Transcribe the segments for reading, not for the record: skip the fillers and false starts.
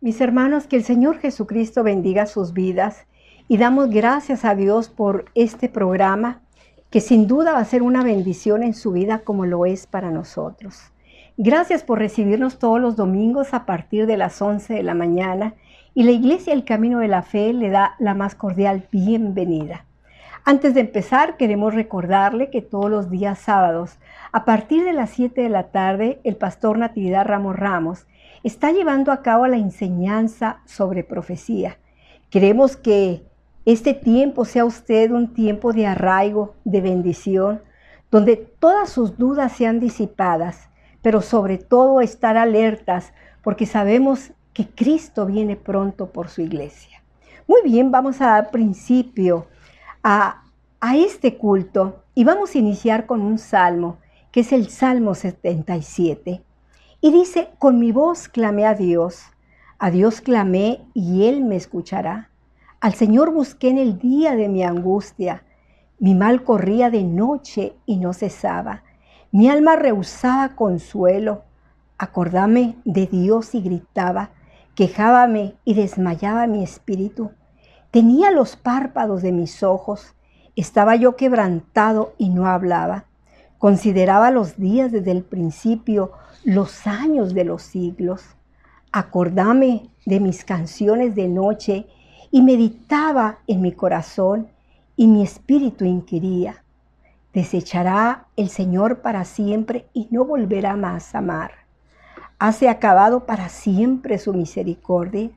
Mis hermanos, que el Señor Jesucristo bendiga sus vidas y damos gracias a Dios por este programa que sin duda va a ser una bendición en su vida como lo es para nosotros. Gracias por recibirnos todos los domingos a partir de las 11 de la mañana y la Iglesia El Camino de la Fe le da la más cordial bienvenida. Antes de empezar, queremos recordarle que todos los días sábados, a partir de las 7 de la tarde, el pastor Natividad Ramos está llevando a cabo la enseñanza sobre profecía. Queremos que este tiempo sea usted un tiempo de arraigo, de bendición, donde todas sus dudas sean disipadas, pero sobre todo estar alertas, porque sabemos que Cristo viene pronto por su iglesia. Muy bien, vamos a dar principio a este culto y vamos a iniciar con un salmo, que es el Salmo 77. Y dice: con mi voz clamé a Dios clamé y Él me escuchará. Al Señor busqué en el día de mi angustia. Mi mal corría de noche y no cesaba. Mi alma rehusaba consuelo. Acordame de Dios y gritaba. Quejábame y desmayaba mi espíritu. Tenía los párpados de mis ojos. Estaba yo quebrantado y no hablaba. Consideraba los días desde el principio, los años de los siglos. Acordame de mis canciones de noche y meditaba en mi corazón y mi espíritu inquiría. ¿Desechará el Señor para siempre y no volverá más a amar? ¿Hase acabado para siempre su misericordia?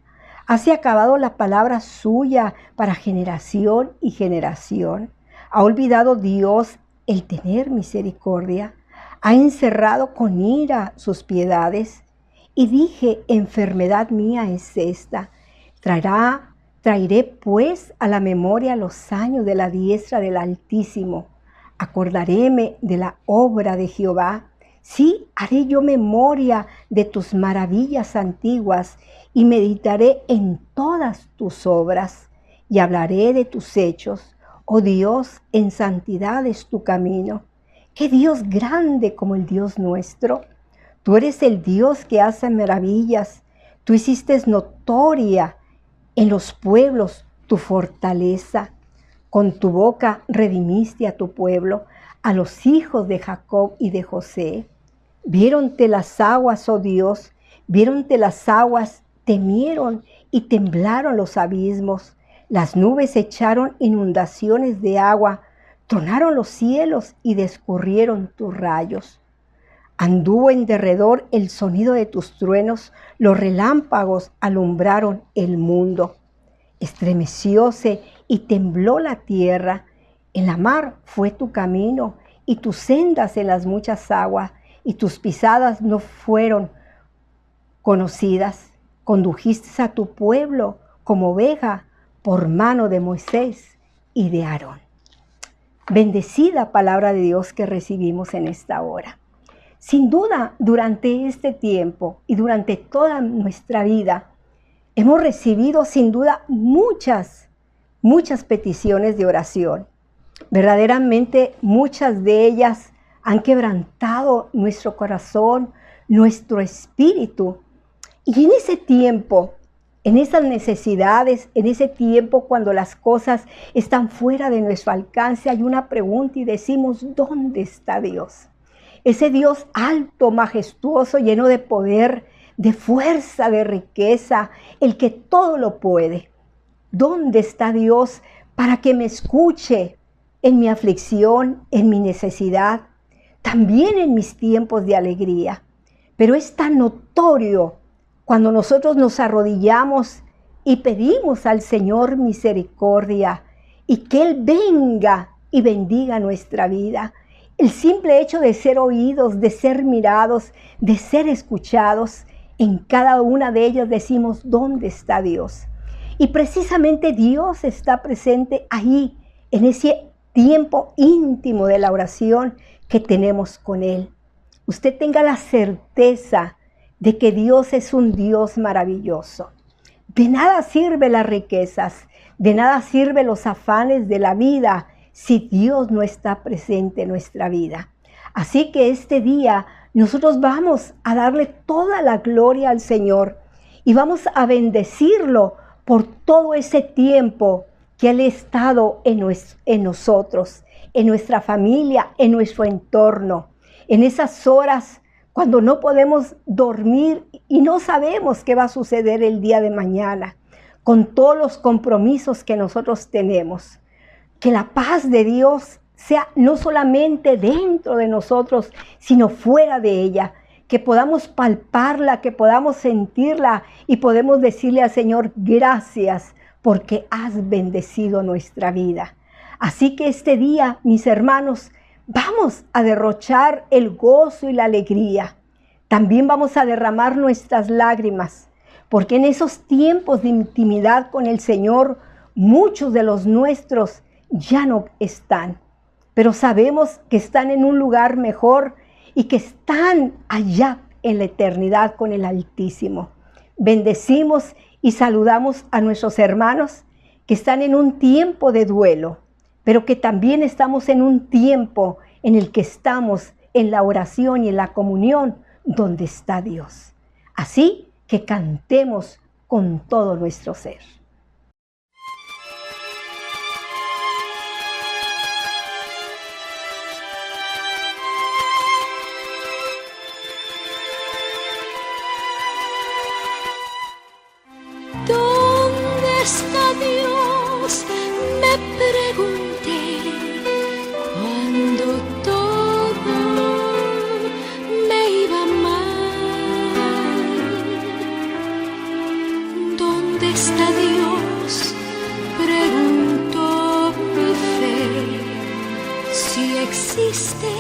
¿Hase acabado la palabra suya para generación y generación? ¿Ha olvidado Dios el tener misericordia? ¿Ha encerrado con ira sus piedades? Y dije: enfermedad mía es esta. Traeré pues a la memoria los años de la diestra del Altísimo. Acordaréme de la obra de Jehová. Sí, haré yo memoria de tus maravillas antiguas y meditaré en todas tus obras y hablaré de tus hechos. Oh Dios, en santidad es tu camino. ¿Qué Dios grande como el Dios nuestro? Tú eres el Dios que hace maravillas. Tú hiciste notoria en los pueblos tu fortaleza. Con tu boca redimiste a tu pueblo, a los hijos de Jacob y de José. Viéronte las aguas, oh Dios, viéronte las aguas, temieron y temblaron los abismos. Las nubes echaron inundaciones de agua, tronaron los cielos y descurrieron tus rayos. Anduvo en derredor el sonido de tus truenos, los relámpagos alumbraron el mundo. Estremecióse y tembló la tierra. En la mar fue tu camino y tus sendas en las muchas aguas, y tus pisadas no fueron conocidas. Condujiste a tu pueblo como oveja por mano de Moisés y de Aarón. Bendecida palabra de Dios que recibimos en esta hora. Sin duda, durante este tiempo y durante toda nuestra vida, hemos recibido sin duda muchas peticiones de oración. Verdaderamente muchas de ellas han quebrantado nuestro corazón, nuestro espíritu. Y en ese tiempo, en esas necesidades, en ese tiempo cuando las cosas están fuera de nuestro alcance, hay una pregunta y decimos: ¿dónde está Dios? Ese Dios alto, majestuoso, lleno de poder, de fuerza, de riqueza, el que todo lo puede. ¿Dónde está Dios para que me escuche en mi aflicción, en mi necesidad, también en mis tiempos de alegría? Pero es tan notorio cuando nosotros nos arrodillamos y pedimos al Señor misericordia y que Él venga y bendiga nuestra vida. El simple hecho de ser oídos, de ser mirados, de ser escuchados, en cada una de ellas decimos: ¿dónde está Dios? Y precisamente Dios está presente ahí, en ese tiempo íntimo de la oración que tenemos con Él. Usted tenga la certeza de que Dios es un Dios maravilloso. De nada sirven las riquezas, de nada sirven los afanes de la vida si Dios no está presente en nuestra vida. Así que este día nosotros vamos a darle toda la gloria al Señor y vamos a bendecirlo por todo ese tiempo que Él ha estado en nosotros, en nuestra familia, en nuestro entorno, en esas horas cuando no podemos dormir y no sabemos qué va a suceder el día de mañana, con todos los compromisos que nosotros tenemos. Que la paz de Dios sea no solamente dentro de nosotros, sino fuera de ella, que podamos palparla, que podamos sentirla y podemos decirle al Señor, gracias porque has bendecido nuestra vida. Así que este día, mis hermanos, vamos a derrochar el gozo y la alegría. También vamos a derramar nuestras lágrimas, porque en esos tiempos de intimidad con el Señor, muchos de los nuestros ya no están, pero sabemos que están en un lugar mejor y que están allá en la eternidad con el Altísimo. Bendecimos y saludamos a nuestros hermanos que están en un tiempo de duelo, pero que también estamos en un tiempo en el que estamos en la oración y en la comunión donde está Dios. Así que cantemos con todo nuestro ser. ¿Dónde está Dios? Me pregunté cuando todo me iba mal. ¿Dónde está Dios? Preguntó mi fe. Si existe,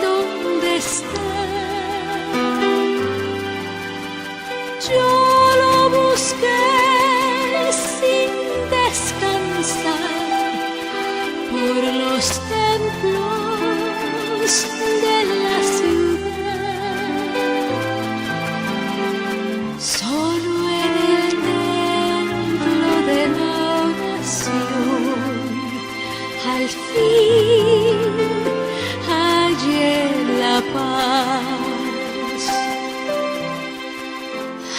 ¿dónde está? Yo busqué sin descansar por los templos de la ciudad. Solo en el templo de la oración al fin hallé la paz.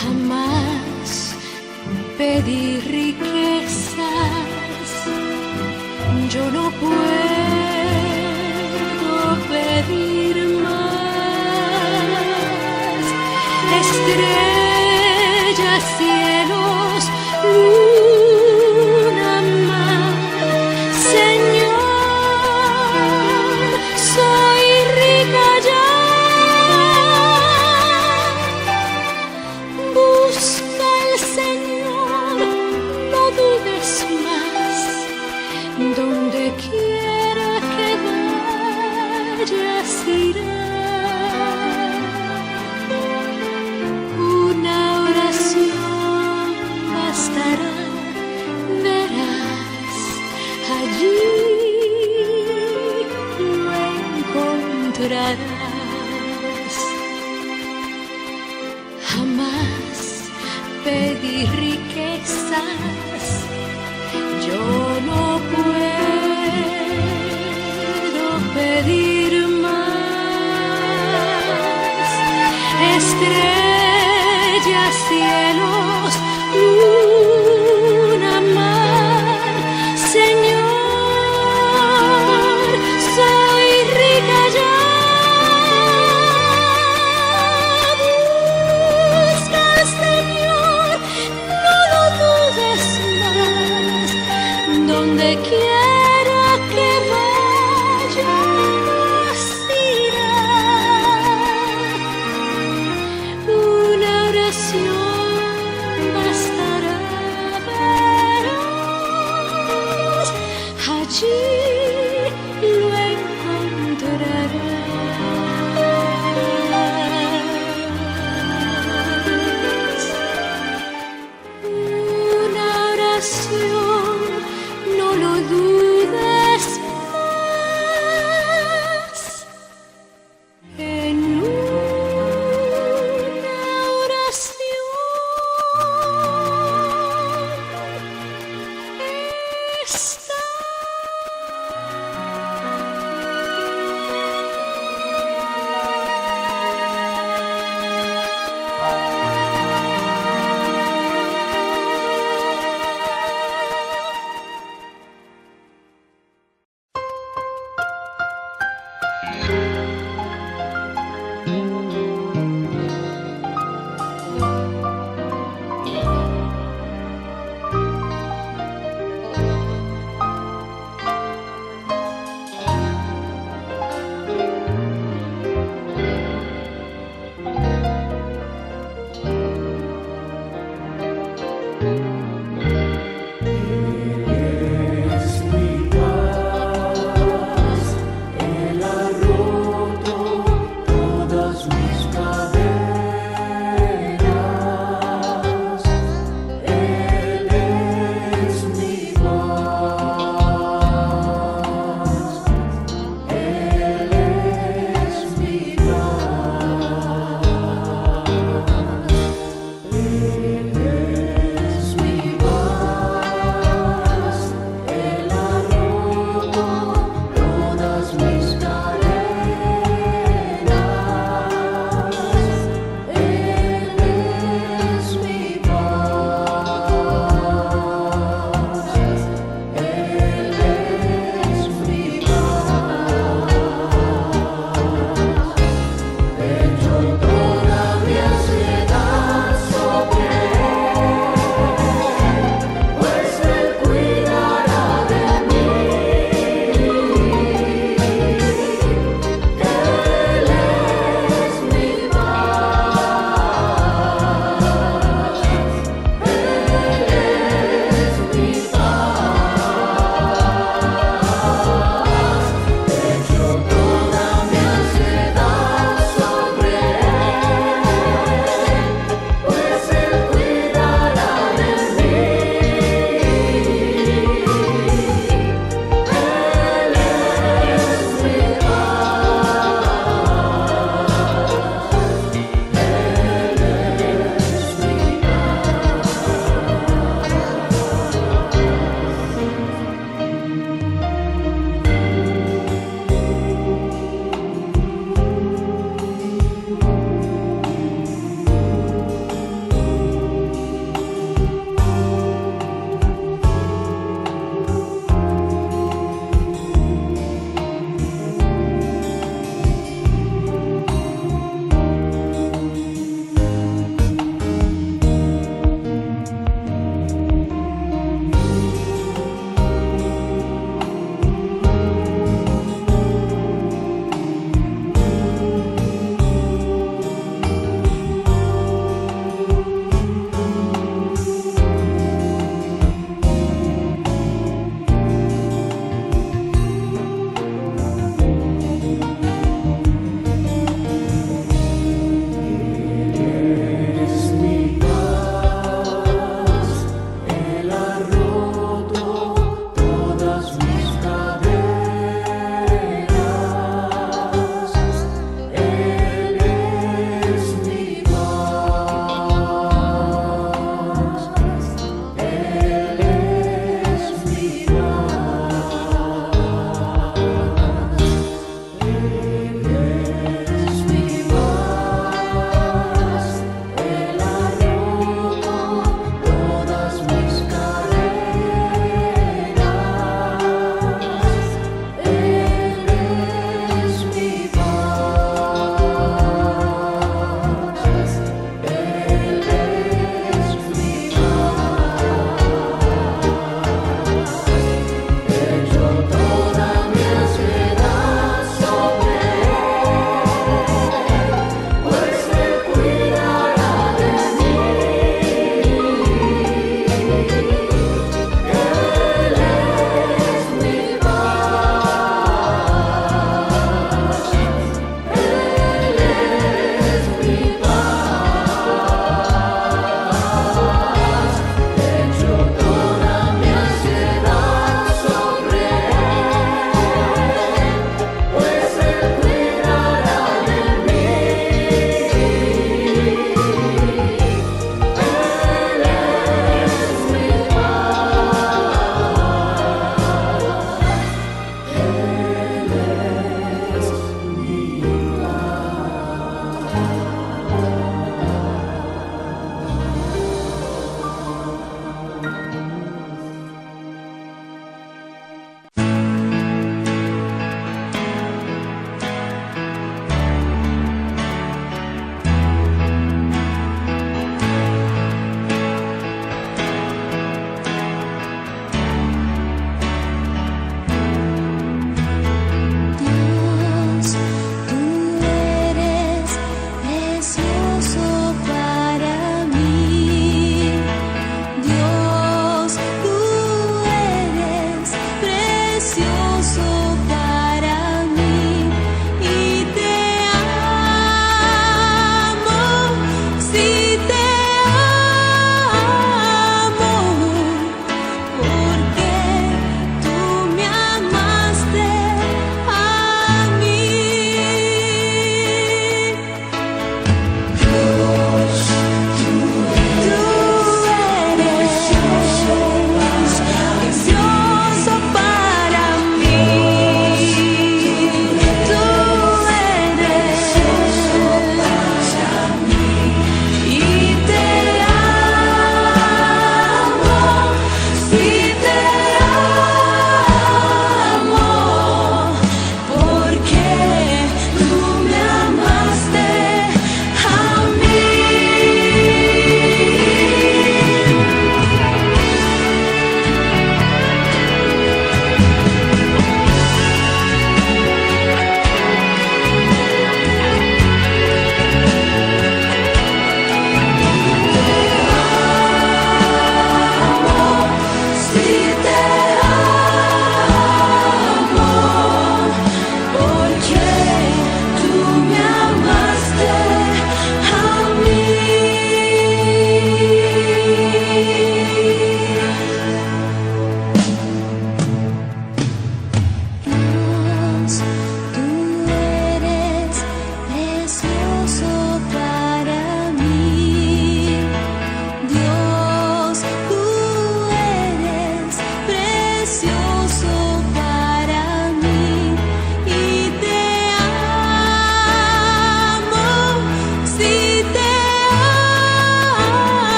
Jamás pedí riquezas, yo no puedo pedir más. Estrellas, cielos, luna, mar, Señor, soy rica ya. Busca al Señor, no dudes más, donde quiera que vayas irá. Una oración bastará, verás, allí lo encontrarás. Jamás pedí riquezas, yo no puedo pedir más. Estrellas, cielos, luna, mar, Señor, soy rica ya. Donde quiera que vayas irá. Una oración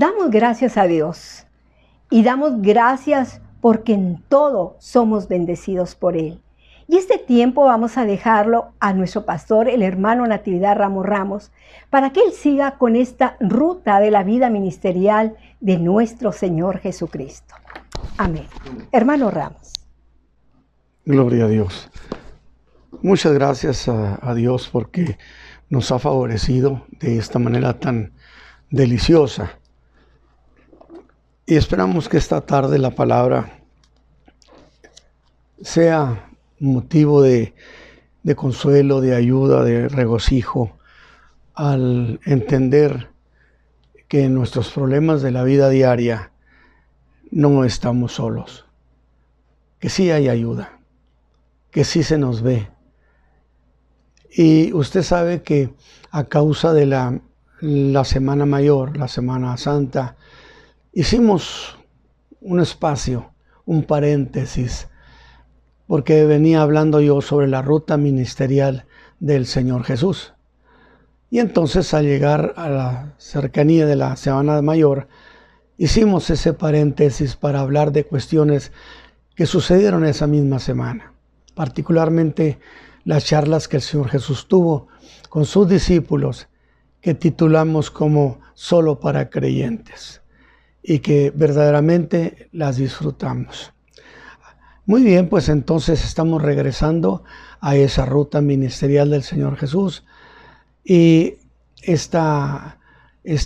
Damos gracias a Dios y damos gracias porque en todo somos bendecidos por Él. Y este tiempo vamos a dejarlo a nuestro pastor, el hermano Natividad Ramos, para que él siga con esta ruta de la vida ministerial de nuestro Señor Jesucristo. Amén. Hermano Ramos. Gloria a Dios. Muchas gracias a Dios porque nos ha favorecido de esta manera tan deliciosa. Y esperamos que esta tarde la palabra sea motivo de consuelo, de ayuda, de regocijo, al entender que en nuestros problemas de la vida diaria no estamos solos, que sí hay ayuda, que sí se nos ve. Y usted sabe que a causa de la Semana Mayor, la Semana Santa, hicimos un espacio, un paréntesis, porque venía hablando yo sobre la ruta ministerial del Señor Jesús. Y entonces al llegar a la cercanía de la Semana Mayor, hicimos ese paréntesis para hablar de cuestiones que sucedieron esa misma semana, particularmente las charlas que el Señor Jesús tuvo con sus discípulos, que titulamos como Solo para Creyentes, y que verdaderamente las disfrutamos. Muy bien, pues entonces estamos regresando a esa ruta ministerial del Señor Jesús, y esta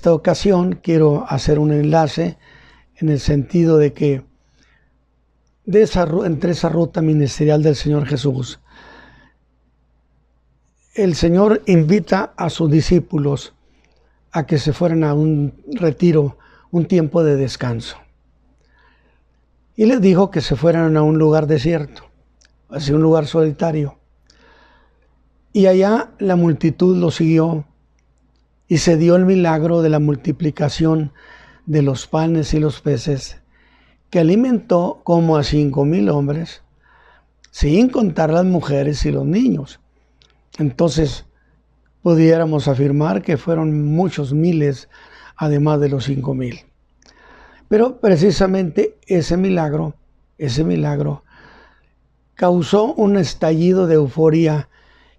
ocasión quiero hacer un enlace en el sentido de que entre esa ruta ministerial del Señor Jesús, el Señor invita a sus discípulos a que se fueran a un retiro, un tiempo de descanso. Y les dijo que se fueran a un lugar desierto, hacia un lugar solitario. Y allá la multitud lo siguió y se dio el milagro de la multiplicación de los panes y los peces, que alimentó como a 5,000 hombres, sin contar las mujeres y los niños. Entonces, pudiéramos afirmar que fueron muchos miles, además de los 5,000. Pero precisamente ese milagro causó un estallido de euforia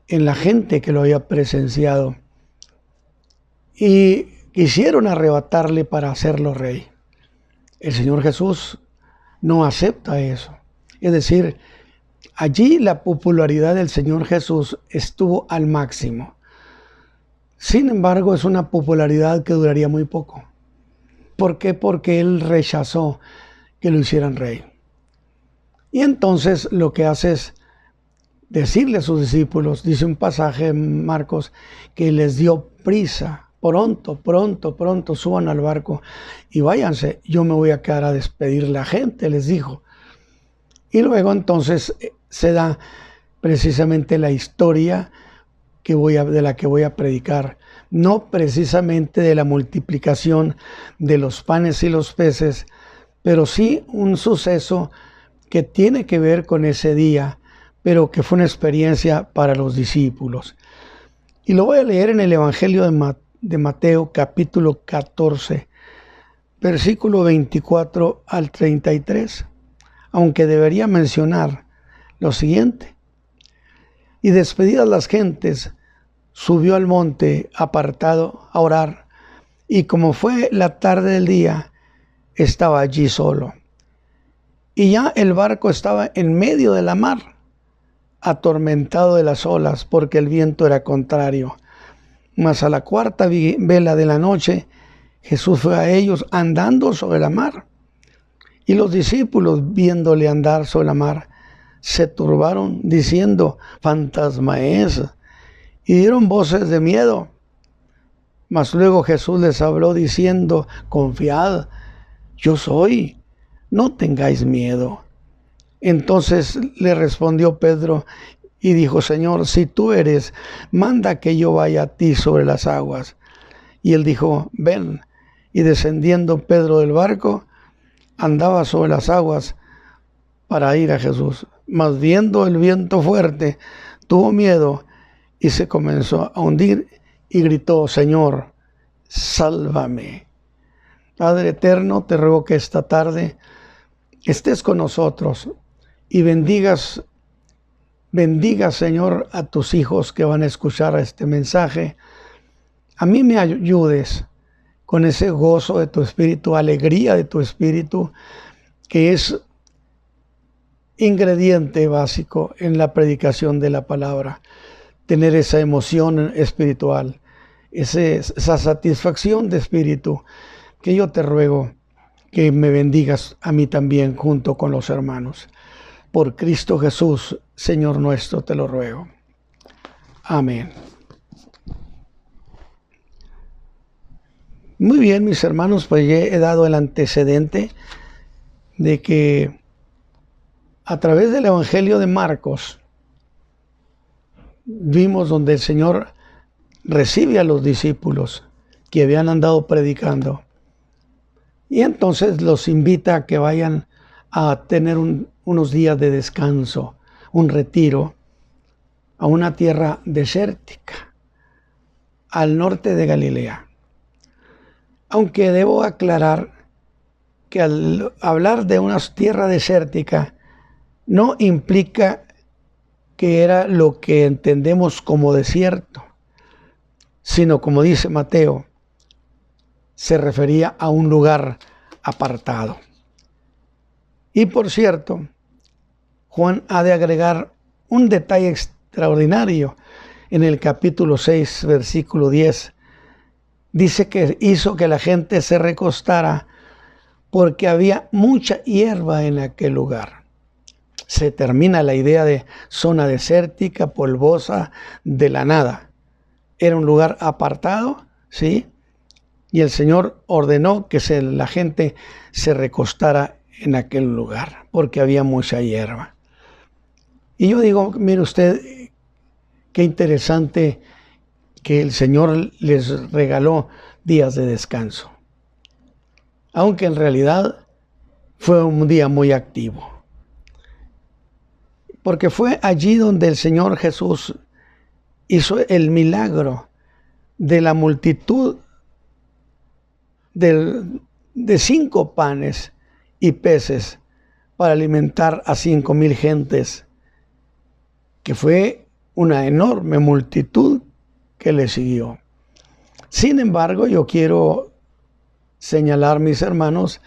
en la gente que lo había presenciado. Y quisieron arrebatarle para hacerlo rey. El Señor Jesús no acepta eso. Es decir, allí la popularidad del Señor Jesús estuvo al máximo. Sin embargo, es una popularidad que duraría muy poco. ¿Por qué? Porque Él rechazó que lo hicieran rey. Y entonces lo que hace es decirle a sus discípulos, dice un pasaje en Marcos, que les dio prisa. Pronto, suban al barco y váyanse. Yo me voy a quedar a despedir la gente, les dijo. Y luego entonces se da precisamente la historia de la que voy a predicar. No precisamente de la multiplicación de los panes y los peces, pero sí un suceso que tiene que ver con ese día, pero que fue una experiencia para los discípulos. Y lo voy a leer en el Evangelio de Mateo, capítulo 14, versículo 24 al 33, aunque debería mencionar lo siguiente. Y despedidas las gentes, subió al monte apartado a orar, y como fue la tarde del día, estaba allí solo. Y ya el barco estaba en medio de la mar, atormentado de las olas, porque el viento era contrario. Mas a la cuarta vela de la noche, Jesús fue a ellos andando sobre la mar. Y los discípulos, viéndole andar sobre la mar, se turbaron, diciendo, fantasma es, y dieron voces de miedo. Mas luego Jesús les habló diciendo, confiad, yo soy, no tengáis miedo. Entonces le respondió Pedro y dijo, Señor, si tú eres, manda que yo vaya a ti sobre las aguas. Y él dijo, ven. Y descendiendo Pedro del barco, andaba sobre las aguas para ir a Jesús. Mas viendo el viento fuerte, tuvo miedo y se comenzó a hundir y gritó, Señor, sálvame. Padre eterno, te ruego que esta tarde estés con nosotros y bendigas, Señor, a tus hijos que van a escuchar este mensaje. A mí me ayudes con ese gozo de tu espíritu, alegría de tu espíritu, que es ingrediente básico en la predicación de la palabra. Tener esa emoción espiritual, esa satisfacción de espíritu, que yo te ruego que me bendigas a mí también junto con los hermanos. Por Cristo Jesús, Señor nuestro, te lo ruego. Amén. Muy bien, mis hermanos, pues ya he dado el antecedente de que a través del Evangelio de Marcos vimos donde el Señor recibe a los discípulos que habían andado predicando y entonces los invita a que vayan a tener unos días de descanso, un retiro a una tierra desértica al norte de Galilea. Aunque debo aclarar que al hablar de una tierra desértica no implica que era lo que entendemos como desierto, sino, como dice Mateo, se refería a un lugar apartado. Y por cierto, Juan ha de agregar un detalle extraordinario en el capítulo 6, versículo 10. Dice que hizo que la gente se recostara porque había mucha hierba en aquel lugar. Se termina la idea de zona desértica, polvosa, de la nada. Era un lugar apartado, ¿sí? Y el Señor ordenó que la gente se recostara en aquel lugar porque había mucha hierba. Y yo digo, mire usted, qué interesante que el Señor les regaló días de descanso, aunque en realidad fue un día muy activo, porque fue allí donde el Señor Jesús hizo el milagro de la multitud de 5 panes y peces para alimentar a 5,000 gentes, que fue una enorme multitud que le siguió. Sin embargo, yo quiero señalar, mis hermanos,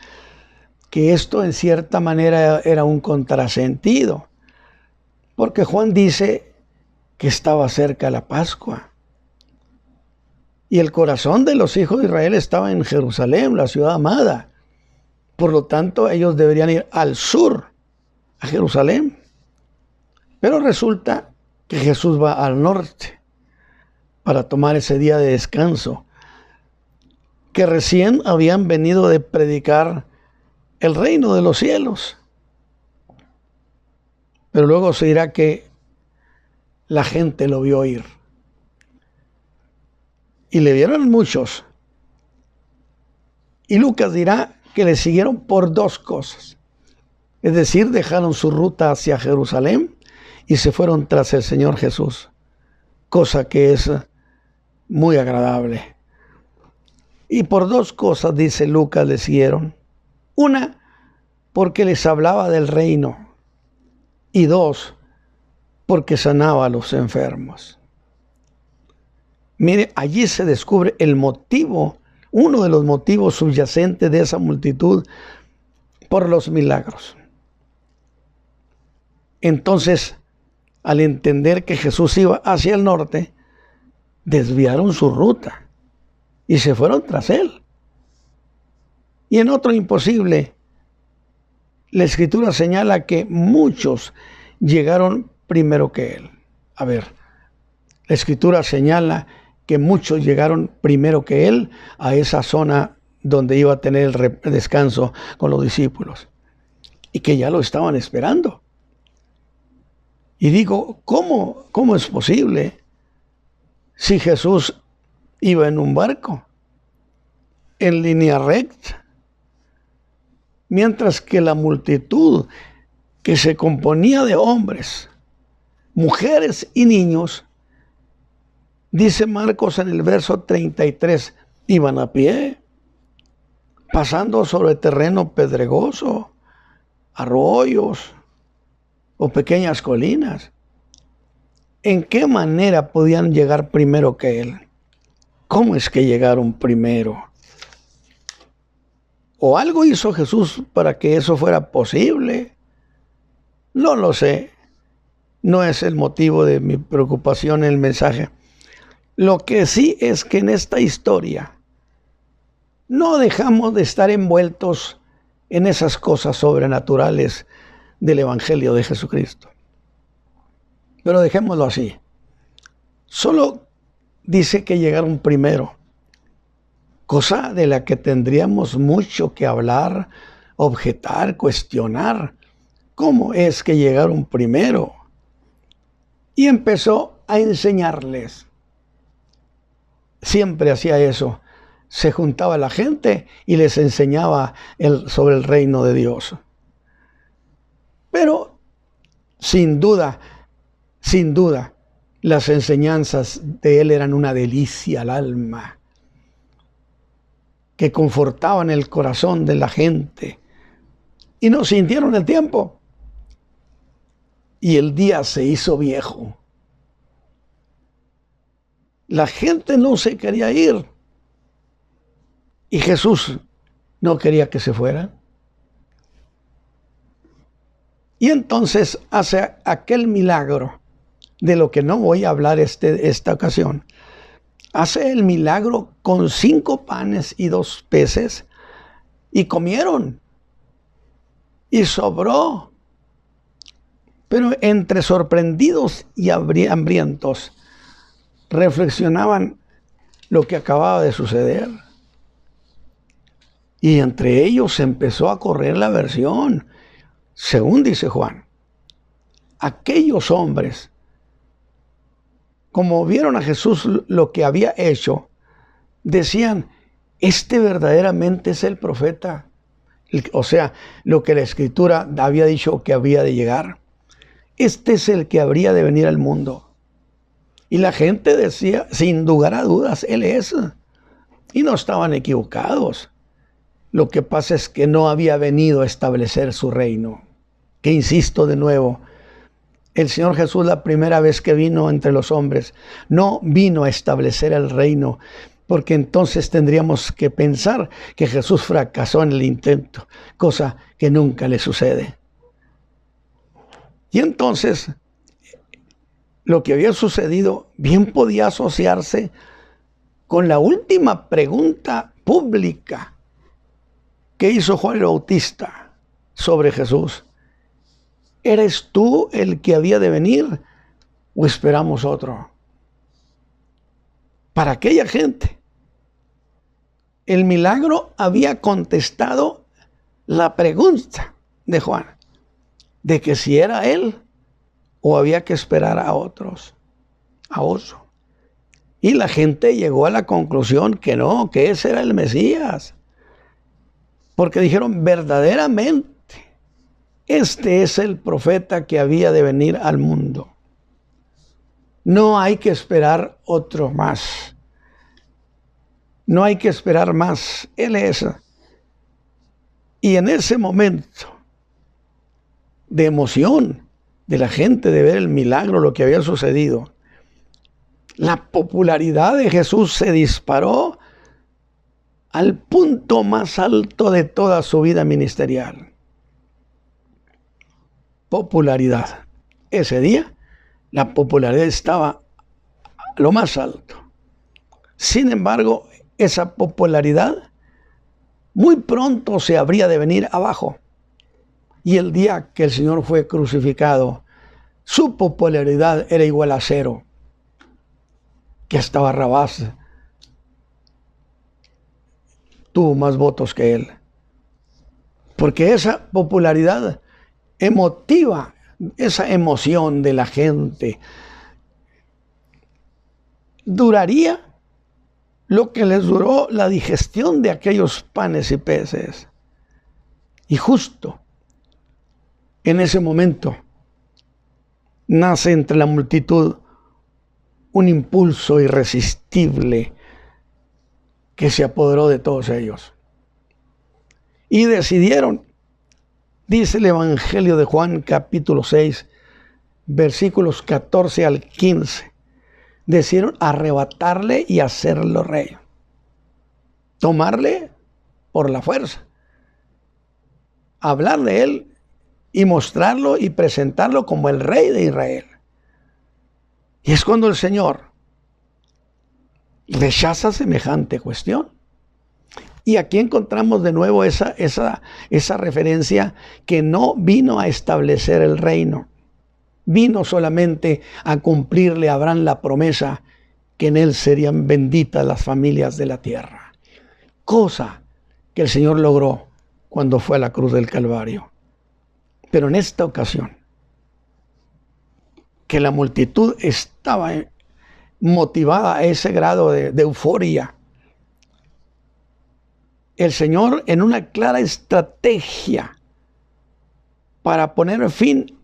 que esto en cierta manera era un contrasentido, porque Juan dice que estaba cerca la Pascua y el corazón de los hijos de Israel estaba en Jerusalén, la ciudad amada. Por lo tanto, ellos deberían ir al sur, a Jerusalén. Pero resulta que Jesús va al norte para tomar ese día de descanso, que recién habían venido de predicar el reino de los cielos. Pero luego se dirá que la gente lo vio ir. Y le vieron muchos. Y Lucas dirá que le siguieron por 2 cosas. Es decir, dejaron su ruta hacia Jerusalén y se fueron tras el Señor Jesús, cosa que es muy agradable. Y por 2 cosas, dice Lucas, le siguieron. Una, porque les hablaba del reino. Y 2, porque sanaba a los enfermos. Mire, allí se descubre el motivo, uno de los motivos subyacentes de esa multitud por los milagros. Entonces, al entender que Jesús iba hacia el norte, desviaron su ruta y se fueron tras él. Y en otro imposible, la Escritura señala que muchos llegaron primero que él. A ver, la Escritura señala que muchos llegaron primero que él a esa zona donde iba a tener el descanso con los discípulos y que ya lo estaban esperando. Y digo, ¿cómo es posible si Jesús iba en un barco en línea recta, mientras que la multitud, que se componía de hombres, mujeres y niños, dice Marcos en el verso 33, iban a pie? pasando sobre terreno pedregoso, arroyos o pequeñas colinas. ¿En qué manera podían llegar primero que Él? ¿Cómo es que llegaron primero? ¿O algo hizo Jesús para que eso fuera posible? No lo sé. No es el motivo de mi preocupación en el mensaje. Lo que sí es que en esta historia no dejamos de estar envueltos en esas cosas sobrenaturales del Evangelio de Jesucristo. Pero dejémoslo así. Solo dice que llegaron primero, cosa de la que tendríamos mucho que hablar, objetar, cuestionar. ¿Cómo es que llegaron primero? Y empezó a enseñarles. Siempre hacía eso. Se juntaba la gente y les enseñaba sobre el reino de Dios. Pero sin duda, las enseñanzas de él eran una delicia al alma, que confortaban el corazón de la gente. Y no sintieron el tiempo. Y el día se hizo viejo. La gente no se quería ir. Y Jesús no quería que se fueran. Y entonces hace aquel milagro, de lo que no voy a hablar esta ocasión. Hace el milagro con 5 panes y 2 peces, y comieron, y sobró. Pero entre sorprendidos y hambrientos, reflexionaban lo que acababa de suceder. Y entre ellos empezó a correr la versión, según dice Juan. Aquellos hombres, como vieron a Jesús lo que había hecho, decían, este verdaderamente es el profeta. O sea, lo que la Escritura había dicho que había de llegar. Este es el que habría de venir al mundo. Y la gente decía, sin lugar a dudas, Él es. Y no estaban equivocados. Lo que pasa es que no había venido a establecer su reino. Que insisto de nuevo, el Señor Jesús, la primera vez que vino entre los hombres, no vino a establecer el reino, porque entonces tendríamos que pensar que Jesús fracasó en el intento, cosa que nunca le sucede. Y entonces, lo que había sucedido bien podía asociarse con la última pregunta pública que hizo Juan el Bautista sobre Jesús. ¿Eres tú el que había de venir o esperamos otro? Para aquella gente, el milagro había contestado la pregunta de Juan, de que si era él o había que esperar a otros, a otro. Y la gente llegó a la conclusión que no, que ese era el Mesías. Porque dijeron, verdaderamente, este es el profeta que había de venir al mundo. No hay que esperar otro más. No hay que esperar más. Él es. Y en ese momento de emoción de la gente de ver el milagro, lo que había sucedido, la popularidad de Jesús se disparó al punto más alto de toda su vida ministerial. Popularidad. Ese día, la popularidad estaba a lo más alto. Sin embargo, esa popularidad muy pronto se habría de venir abajo. Y el día que el Señor fue crucificado, su popularidad era igual a 0. Que hasta Barrabás tuvo más votos que él. Porque esa popularidad emotiva, esa emoción de la gente, duraría lo que les duró la digestión de aquellos panes y peces. Y justo en ese momento nace entre la multitud un impulso irresistible que se apoderó de todos ellos. y decidieron, dice el Evangelio de Juan capítulo 6, versículos 14 al 15, decidieron arrebatarle y hacerlo rey, tomarle por la fuerza, hablar de él y mostrarlo y presentarlo como el rey de Israel. Y es cuando el Señor rechaza semejante cuestión. Y aquí encontramos de nuevo esa referencia, que no vino a establecer el reino, vino solamente a cumplirle a Abraham la promesa que en él serían benditas las familias de la tierra, cosa que el Señor logró cuando fue a la cruz del Calvario. Pero en esta ocasión, que la multitud estaba motivada a ese grado de euforia, el Señor, en una clara estrategia para poner fin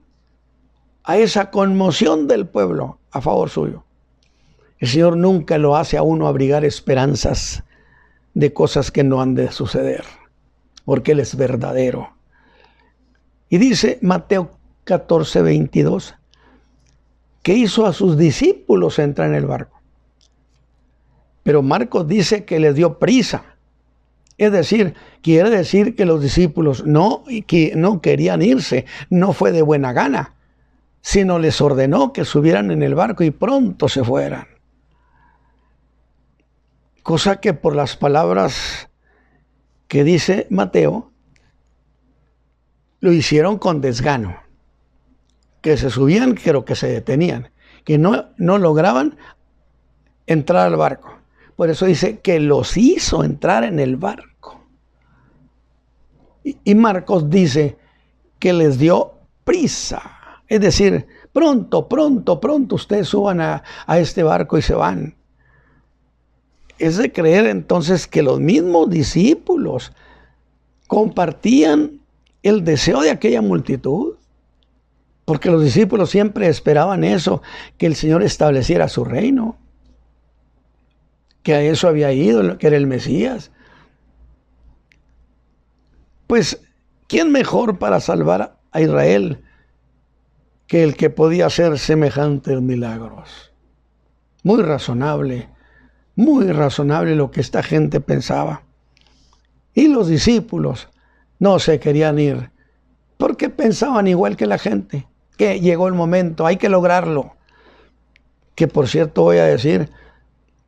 a esa conmoción del pueblo a favor suyo, el Señor nunca lo hace a uno abrigar esperanzas de cosas que no han de suceder, porque Él es verdadero. Y dice Mateo 14, 22, que hizo a sus discípulos entrar en el barco. Pero Marcos dice que les dio prisa. Es decir, quiere decir que los discípulos no querían irse, no fue de buena gana, sino les ordenó que subieran en el barco y pronto se fueran. Cosa que por las palabras que dice Mateo, lo hicieron con desgano, que se subían pero que se detenían, que no lograban entrar al barco. Por eso dice que los hizo entrar en el barco. Y Marcos dice que les dio prisa. Es decir, pronto ustedes suban a este barco y se van. Es de creer entonces que los mismos discípulos compartían el deseo de aquella multitud. Porque los discípulos siempre esperaban eso, que el Señor estableciera su reino, que a eso había ido, que era el Mesías. Pues, ¿quién mejor para salvar a Israel que el que podía hacer semejantes milagros? Muy razonable lo que esta gente pensaba. Y los discípulos no se querían ir, porque pensaban igual que la gente, que llegó el momento, hay que lograrlo. Que por cierto voy a decir,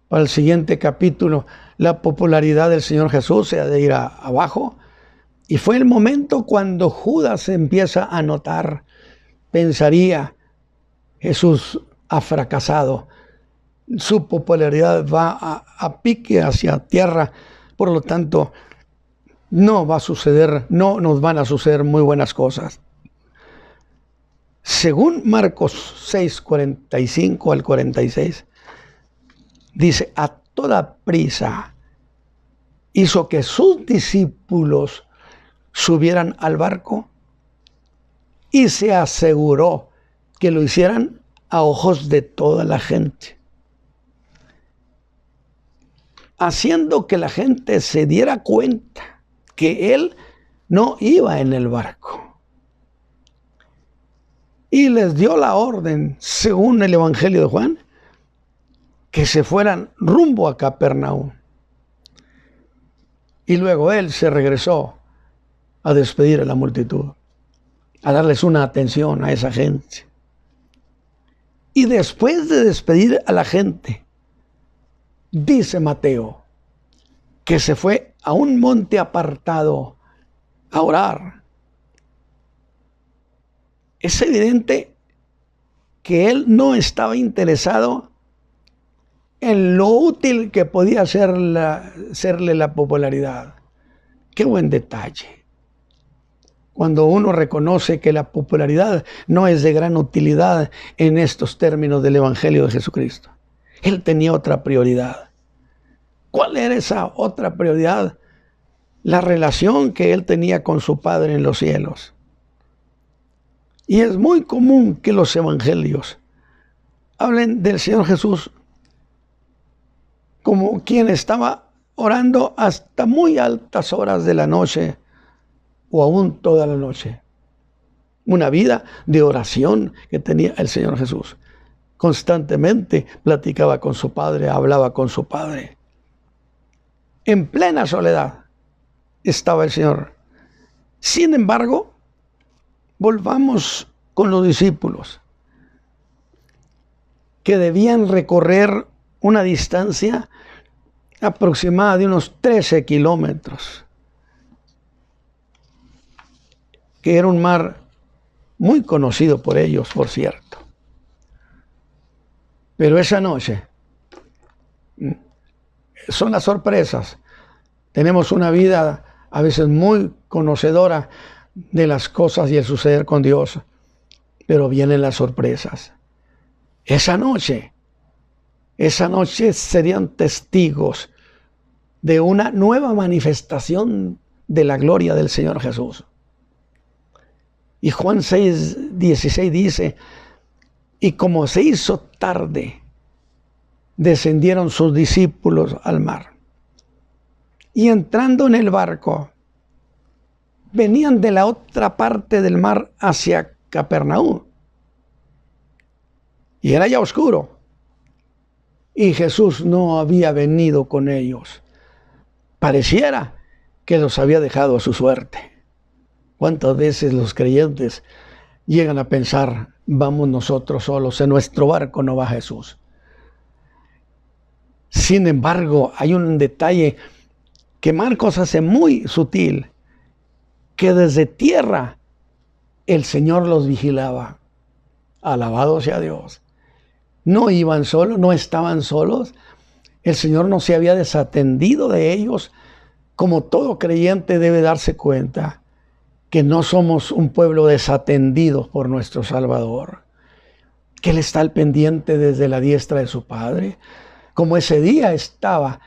para el siguiente capítulo, la popularidad del Señor Jesús se ha de ir abajo. Y fue el momento cuando Judas empieza a notar, pensaría, Jesús ha fracasado, su popularidad va a pique hacia tierra, por lo tanto, no va a suceder, no nos van a suceder muy buenas cosas. Según Marcos 6, 45 al 46, dice, a toda prisa hizo que sus discípulos subieran al barco y se aseguró que lo hicieran a ojos de toda la gente, haciendo que la gente se diera cuenta que él no iba en el barco. Y les dio la orden, según el Evangelio de Juan, que se fueran rumbo a Capernaum. Y luego él se regresó a despedir a la multitud, a darles una atención a esa gente. Y después de despedir a la gente, dice Mateo, que se fue a un monte apartado a orar. Es evidente que él no estaba interesado en lo útil que podía serle la popularidad. Qué buen detalle. Cuando uno reconoce que la popularidad no es de gran utilidad en estos términos del Evangelio de Jesucristo. Él tenía otra prioridad. ¿Cuál era esa otra prioridad? La relación que él tenía con su Padre en los cielos. Y es muy común que los evangelios hablen del Señor Jesús como quien estaba orando hasta muy altas horas de la noche o aún toda la noche. Una vida de oración que tenía el Señor Jesús. Constantemente platicaba con su Padre, hablaba con su Padre. En plena soledad estaba el Señor. Sin embargo, volvamos con los discípulos, que debían recorrer una distancia aproximada de unos 13 kilómetros, que era un mar muy conocido por ellos, por cierto. Pero esa noche son las sorpresas. Tenemos una vida a veces muy conocedora de las cosas y el suceder con Dios, pero vienen las sorpresas. Esa noche serían testigos de una nueva manifestación de la gloria del Señor Jesús. Y Juan 6:16 dice: y como se hizo tarde, descendieron sus discípulos al mar. Y entrando en el barco, venían de la otra parte del mar hacia Capernaum. Y era ya oscuro. Y Jesús no había venido con ellos. Pareciera que los había dejado a su suerte. ¿Cuántas veces los creyentes llegan a pensar: vamos nosotros solos, en nuestro barco no va Jesús? Sin embargo, hay un detalle que Marcos hace muy sutil, que desde tierra el Señor los vigilaba. Alabado sea Dios. No iban solos, no estaban solos. El Señor no se había desatendido de ellos, como todo creyente debe darse cuenta que no somos un pueblo desatendido por nuestro Salvador, que Él está al pendiente desde la diestra de su Padre, como ese día estaba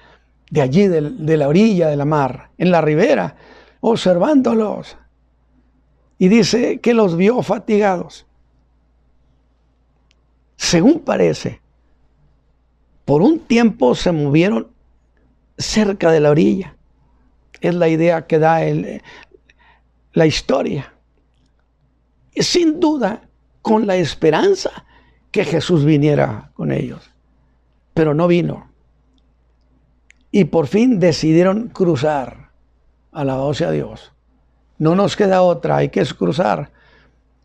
de allí, de la orilla de la mar, en la ribera, observándolos. Y dice que los vio fatigados. Según parece, por un tiempo se movieron cerca de la orilla. Es la idea que da la historia. Y sin duda, con la esperanza que Jesús viniera con ellos. Pero no vino. Y por fin decidieron cruzar. Alabado sea Dios. No nos queda otra, hay que cruzar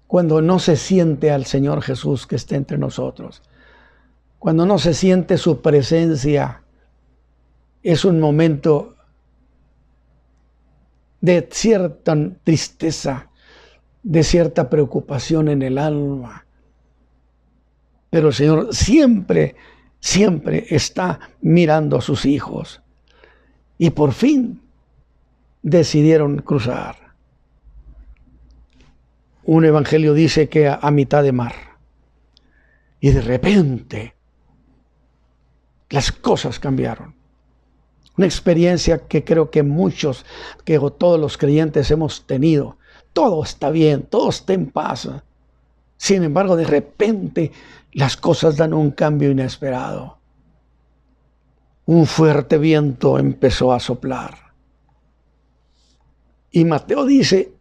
cuando no se siente al Señor Jesús que esté entre nosotros. Cuando no se siente su presencia, es un momento de cierta tristeza, de cierta preocupación en el alma. Pero el Señor siempre está mirando a sus hijos. Y por fin decidieron cruzar. Un evangelio dice que a mitad de mar. Y de repente las cosas cambiaron. Una experiencia que creo que muchos, que todos los creyentes hemos tenido. Todo está bien, todo está en paz. Sin embargo, de repente las cosas dan un cambio inesperado. Un fuerte viento empezó a soplar. Y Mateo dice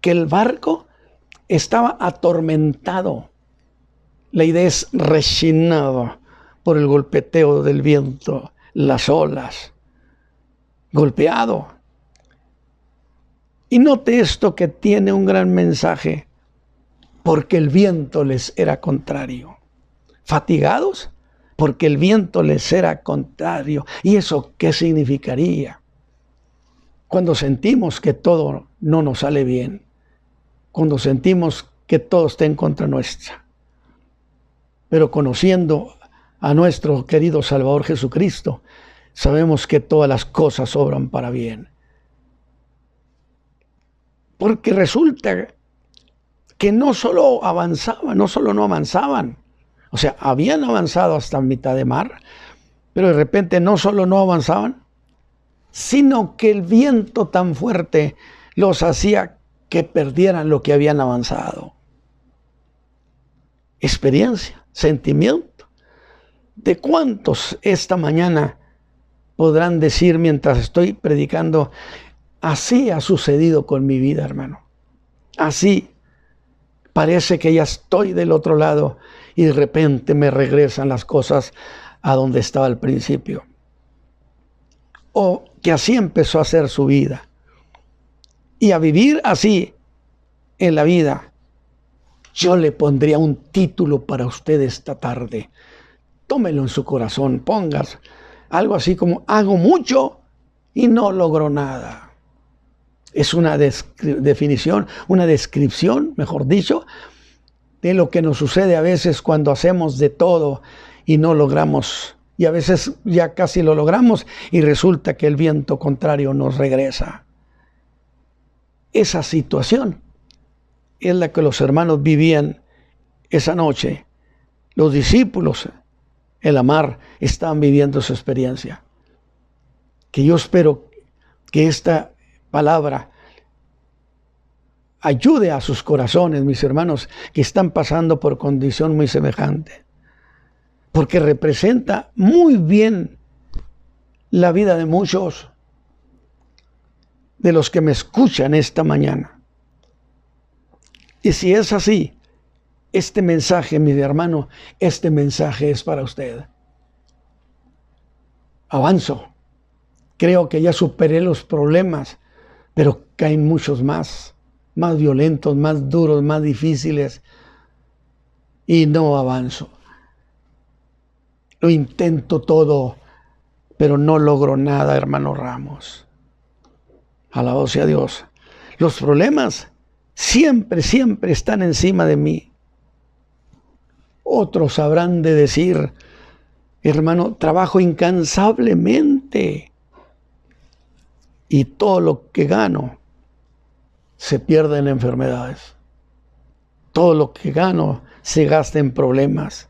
que el barco estaba atormentado. La idea es rechinado por el golpeteo del viento, las olas. Golpeado. Y note esto que tiene un gran mensaje, porque el viento les era contrario. Fatigados, porque el viento les era contrario. ¿Y eso qué significaría? Cuando sentimos que todo no nos sale bien, cuando sentimos que todo está en contra nuestra. Pero conociendo a nuestro querido Salvador Jesucristo, sabemos que todas las cosas obran para bien. Porque resulta que no solo no avanzaban, o sea, habían avanzado hasta mitad de mar, pero de repente no solo no avanzaban, sino que el viento tan fuerte los hacía que perdieran lo que habían avanzado. Experiencia, sentimiento. ¿De cuántos esta mañana podrán decir mientras estoy predicando: Así ha sucedido con mi vida, hermano. Así parece que ya estoy del otro lado y de repente me regresan las cosas a donde estaba al principio. O que así empezó a ser su vida. Y a vivir así en la vida, yo le pondría un título para usted esta tarde. Tómelo en su corazón, pongas algo así como: hago mucho y no logro nada. Es una definición, una descripción, mejor dicho, de lo que nos sucede a veces cuando hacemos de todo y no logramos. Y a veces ya casi lo logramos y resulta que el viento contrario nos regresa. Esa situación es la que los hermanos vivían esa noche. Los discípulos en la mar estaban viviendo su experiencia. Que yo espero que esta palabra ayude a sus corazones, mis hermanos, que están pasando por condición muy semejante. Porque representa muy bien la vida de muchos de los que me escuchan esta mañana. Y si es así, este mensaje, mi hermano, este mensaje es para usted. Avanzo. Creo que ya superé los problemas, pero caen muchos más violentos, más duros, más difíciles, y no avanzo. Lo intento todo, pero no logro nada, hermano Ramos. Alabado sea Dios. Los problemas siempre están encima de mí. Otros habrán de decir: hermano, trabajo incansablemente y todo lo que gano se pierde en enfermedades. Todo lo que gano se gasta en problemas,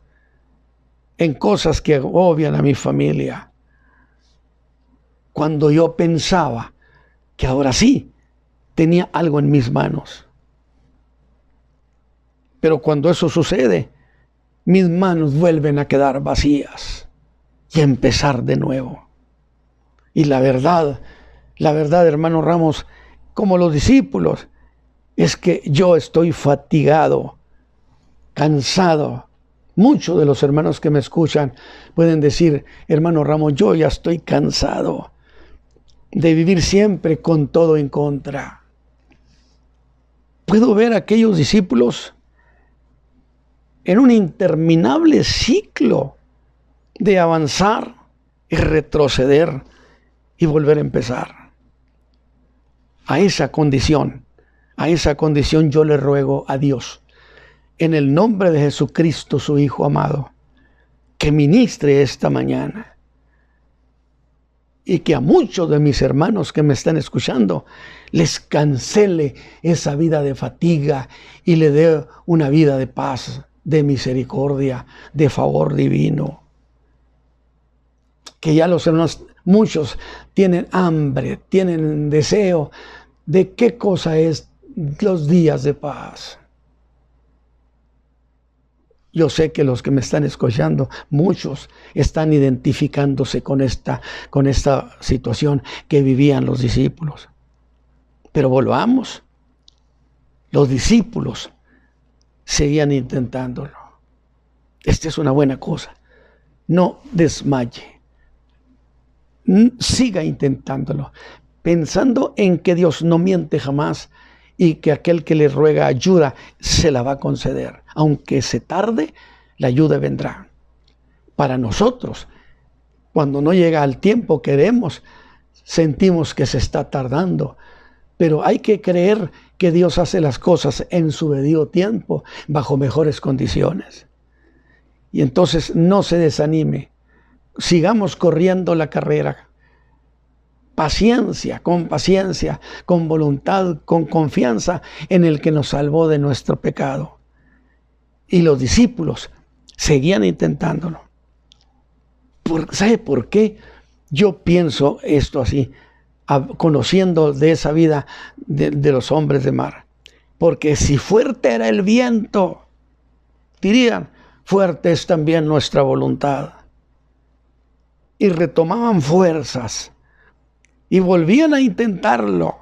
en cosas que agobian a mi familia. Cuando yo pensaba que ahora sí tenía algo en mis manos. Pero cuando eso sucede, mis manos vuelven a quedar vacías y a empezar de nuevo. Y la verdad, hermano Ramos, como los discípulos, es que yo estoy fatigado, cansado. Muchos de los hermanos que me escuchan pueden decir: hermano Ramos, yo ya estoy cansado de vivir siempre con todo en contra. Puedo ver a aquellos discípulos en un interminable ciclo de avanzar y retroceder y volver a empezar. A esa condición yo le ruego a Dios, en el nombre de Jesucristo, su Hijo amado, que ministre esta mañana y que a muchos de mis hermanos que me están escuchando les cancele esa vida de fatiga y le dé una vida de paz, de misericordia, de favor divino. Que ya los hermanos, muchos tienen hambre, tienen deseo de qué cosa es los días de paz. Yo sé que los que me están escuchando, muchos están identificándose con esta situación que vivían los discípulos. Pero volvamos. Los discípulos seguían intentándolo. Esta es una buena cosa. No desmaye. Siga intentándolo, pensando en que Dios no miente jamás y que aquel que le ruega ayuda se la va a conceder. Aunque se tarde, la ayuda vendrá. Para nosotros, cuando no llega al tiempo que queremos, sentimos que se está tardando. Pero hay que creer que Dios hace las cosas en su debido tiempo, bajo mejores condiciones. Y entonces no se desanime. Sigamos corriendo la carrera. Paciencia, con voluntad, con confianza en el que nos salvó de nuestro pecado. Y los discípulos seguían intentándolo. ¿Sabe por qué? Yo pienso esto así, conociendo de esa vida de los hombres de mar. Porque si fuerte era el viento, dirían, fuerte es también nuestra voluntad. Y retomaban fuerzas y volvían a intentarlo.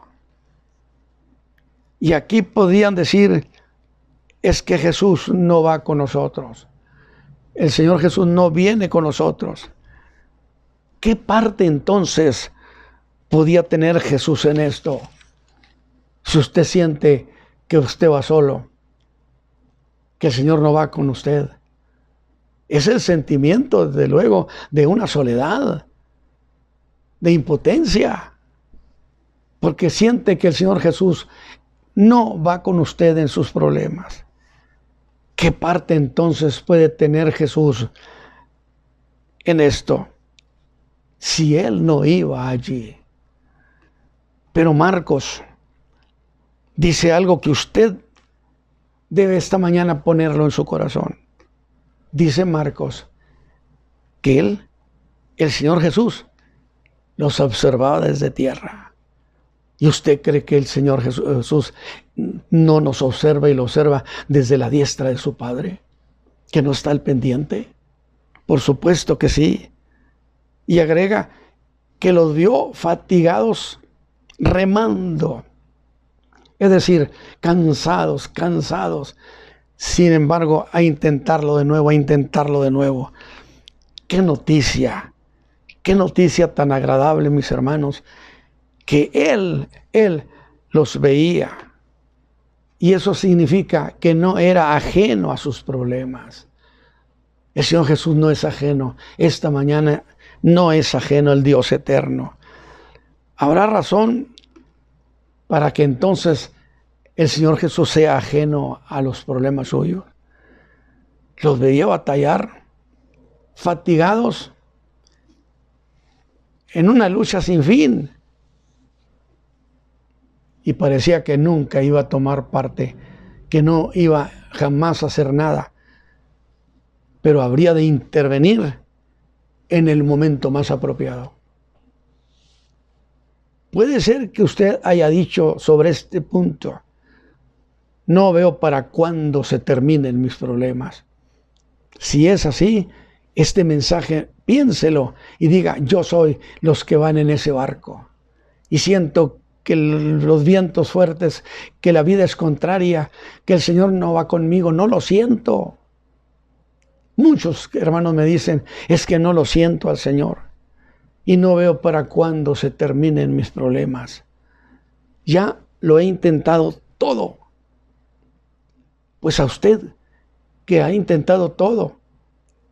Y aquí podían decir, es que Jesús no va con nosotros. El Señor Jesús no viene con nosotros. ¿Qué parte entonces podía tener Jesús en esto? Si usted siente que usted va solo, que el Señor no va con usted. Es el sentimiento, desde luego, de una soledad, de impotencia, porque siente que el Señor Jesús no va con usted en sus problemas. ¿Qué parte entonces puede tener Jesús en esto? Si Él no iba allí. Pero Marcos dice algo que usted debe esta mañana ponerlo en su corazón. Dice Marcos que Él, el Señor Jesús, los observaba desde tierra. ¿Y usted cree que el Señor Jesús no nos observa y lo observa desde la diestra de su Padre? ¿Que no está al pendiente? Por supuesto que sí. Y agrega que los vio fatigados remando. Es decir, cansados. Sin embargo, a intentarlo de nuevo. ¡Qué noticia! ¡Qué noticia tan agradable, mis hermanos! Que Él los veía. Y eso significa que no era ajeno a sus problemas. El Señor Jesús no es ajeno. Esta mañana no es ajeno el Dios eterno. ¿Habrá razón para que entonces el Señor Jesús sea ajeno a los problemas suyos? Los veía batallar, fatigados, en una lucha sin fin. Y parecía que nunca iba a tomar parte, que no iba jamás a hacer nada. Pero habría de intervenir en el momento más apropiado. Puede ser que usted haya dicho sobre este punto, no veo para cuándo se terminen mis problemas. Si es así, este mensaje, piénselo y diga, yo soy los que van en ese barco. Y siento que los vientos fuertes, que la vida es contraria, que el Señor no va conmigo, no lo siento. Muchos hermanos me dicen, es que no lo siento al Señor. Y no veo para cuándo se terminen mis problemas. Ya lo he intentado todo. Pues a usted que ha intentado todo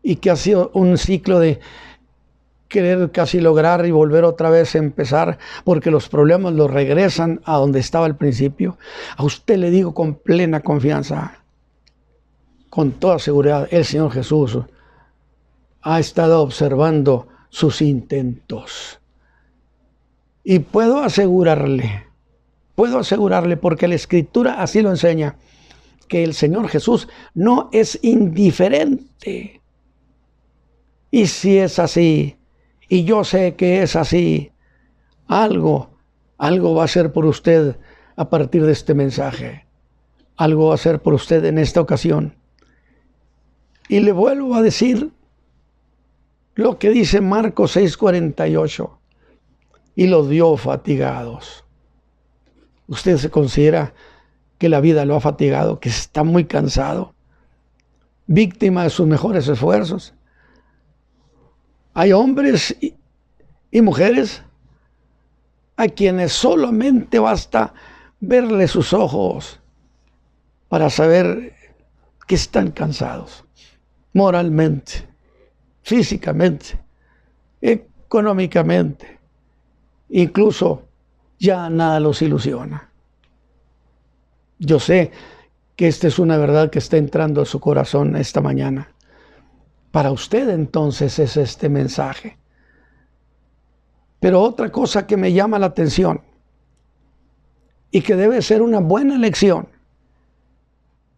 y que ha sido un ciclo de querer casi lograr y volver otra vez a empezar porque los problemas los regresan a donde estaba al principio, a usted le digo con plena confianza, con toda seguridad, el Señor Jesús ha estado observando sus intentos. Y puedo asegurarle porque la Escritura así lo enseña, que el Señor Jesús no es indiferente. Y si es así, y yo sé que es así, algo va a hacer por usted a partir de este mensaje. Algo va a hacer por usted en esta ocasión. Y le vuelvo a decir lo que dice Marcos 6:48. Y los vio fatigados. ¿Usted se considera que la vida lo ha fatigado, que está muy cansado, víctima de sus mejores esfuerzos? Hay hombres y mujeres a quienes solamente basta verle sus ojos para saber que están cansados, moralmente, físicamente, económicamente, incluso ya nada los ilusiona. Yo sé que esta es una verdad que está entrando a su corazón esta mañana. Para usted entonces es este mensaje. Pero otra cosa que me llama la atención y que debe ser una buena lección